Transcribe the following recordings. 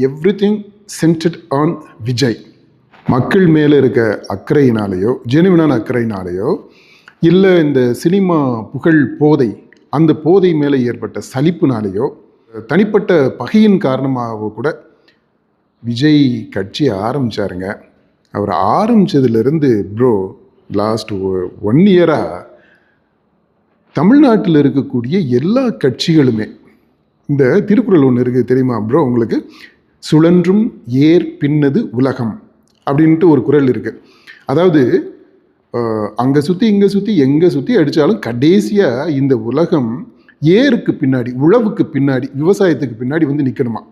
Everything centred on Vijay. மக்கள் மேலே இருக்க அக்கறையினாலேயோ, ஜெனுவினான அக்கறையினாலேயோ, இல்லை இந்த சினிமா புகழ் போதை, அந்த போதை மேலே ஏற்பட்ட சலிப்புனாலேயோ, தனிப்பட்ட பகையின் காரணமாகவோ கூட விஜய் கட்சியை ஆரம்பித்தாருங்க. அவர் ஆரம்பித்ததுலேருந்து லாஸ்ட் 1 இயராக தமிழ்நாட்டில் இருக்கக்கூடிய எல்லா கட்சிகளுமே, இந்த திருக்குறள் ஒன்று இருக்குது தெரியுமா உங்களுக்கு? சுழன்றும் ஏர் பின்னது உலகம் அப்படின்ட்டு ஒரு குறள் இருக்குது. அதாவது அங்கே சுற்றி இங்கே சுற்றி எங்கே சுற்றி அடித்தாலும் கடைசியாக இந்த உலகம் ஏருக்கு பின்னாடி, உழவுக்கு பின்னாடி, விவசாயத்துக்கு பின்னாடி வந்து நிற்கணுமா.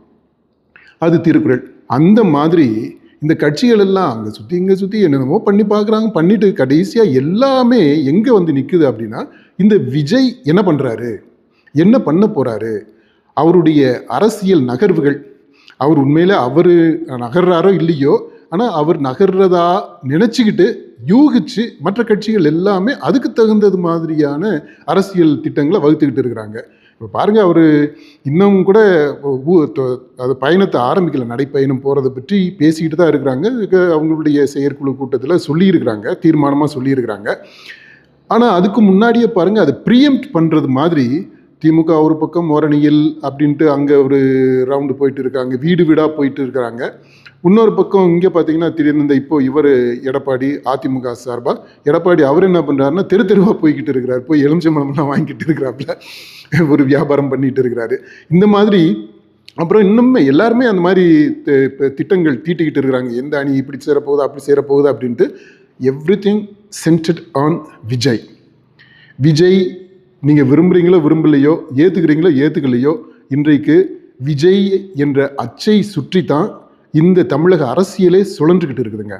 அது திருக்குறள். அந்த மாதிரி இந்த கட்சிகள் எல்லாம் அங்கே சுற்றி இங்கே சுற்றி என்னென்னமோ பண்ணி பார்க்குறாங்க. பண்ணிட்டு கடைசியாக எல்லாமே எங்கே வந்து நிற்குது அப்படின்னா, இந்த விஜய் என்ன பண்ணுறாரு, என்ன பண்ண போகிறாரு, அவருடைய அரசியல் நகர்வுகள், அவர் உண்மையில் அவர் நகர்றாரோ இல்லையோ, ஆனால் அவர் நகர்றதா நினச்சிக்கிட்டு யூகிச்சு மற்ற கட்சிகள் எல்லாமே அதுக்கு தகுந்தது மாதிரியான அரசியல் திட்டங்களை வகுத்துக்கிட்டு இருக்கிறாங்க. இப்போ பாருங்கள், அவர் இன்னும் கூட அது பயணத்தை ஆரம்பிக்கல, நடைப்பயணம் போகிறத பற்றி பேசிக்கிட்டு தான் இருக்கிறாங்க. அவங்களுடைய செயற்குழு கூட்டத்தில் சொல்லியிருக்கிறாங்க, தீர்மானமாக சொல்லியிருக்கிறாங்க. ஆனால் அதுக்கு முன்னாடியே பாருங்கள், அதை ப்ரீஎம்ப்ட் பண்ணுறது மாதிரி திமுக ஒரு பக்கம் ஓரணியில் அப்படின்ட்டு அங்கே ஒரு ரவுண்டு போயிட்டு இருக்காங்க, வீடு வீடாக போயிட்டு இருக்கிறாங்க. இன்னொரு பக்கம் இங்கே பார்த்தீங்கன்னா திடீர்னு இப்போ இவர் எடப்பாடி, அதிமுக சார்பாக எடப்பாடி அவர் என்ன பண்ணுறாருன்னா தெரு தெருவாக போய்கிட்டு இருக்கிறார், போய் எலுமிச்சம்பழம்லாம் வாங்கிட்டு இருக்கிறாப்புல, ஒரு வியாபாரம் பண்ணிட்டு இருக்கிறாரு. இந்த மாதிரி அப்புறம் இன்னுமே எல்லாருமே அந்த மாதிரி திட்டங்கள் தீட்டிக்கிட்டு இருக்கிறாங்க. எந்த அணி இப்படி சேரப்போகுது, அப்படி சேரப்போகுது அப்படின்ட்டு. Everything centred on Vijay. Vijay நீங்கள் விரும்புகிறீங்களோ விரும்பலையோ, ஏற்றுக்கிறீங்களோ ஏற்றுக்கலையோ, இன்றைக்கு விஜய் என்ற அச்சை சுற்றி தான் இந்த தமிழக அரசியலே சுழன்றுக்கிட்டு இருக்குதுங்க.